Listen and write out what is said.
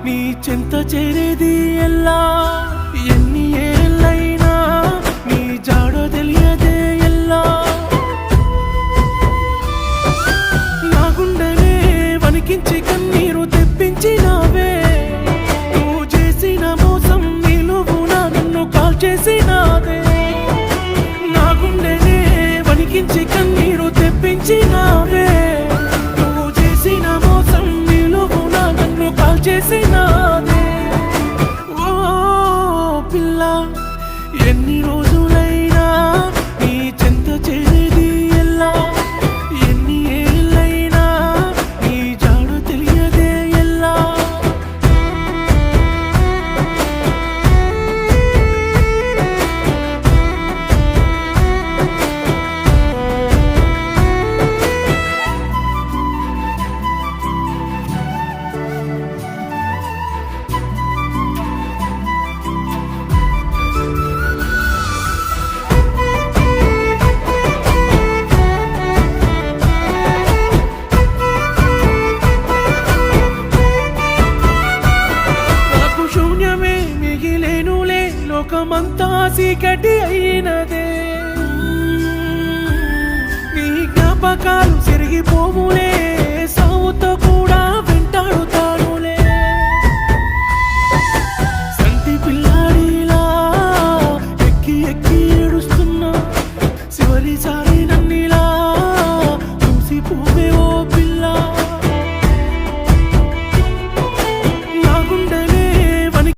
నీ చెంత చేరేది ఎలా ఎన్ని ఏళ్ళైనా నీ జాడ తెలియదే ఎలా నా గుండెనే వణికించి కన్నీరు తెప్పించినావే నువ్వు చేసిన మోసం నిలువునా నన్ను కాల్ చేసినాదే నా గుండెనే వణికించి కన్నీరు తెప్పించినావే నువ్వు చేసిన మోసం నిలువునా నన్ను కాల్ చేసినాదే ఓ పిల్ల ఎన్ని రోజులైనా నీ చెంత చేరేది ఎలా ఎన్ని ఏళ్ళైనా నీ జాడ తెలియదే ఎలా నాకు శూన్యమే మిగిలేనులే లోకమంతా చీకటి అయినదే నీ జ్ఞాపకాలు చెరిగిపోవులే సావుతో కూడా వెంటాడుతానులే సంటి పిల్లాడిలా ఎక్కి ఎక్కి ఏడుస్తున్నా చివరిసారి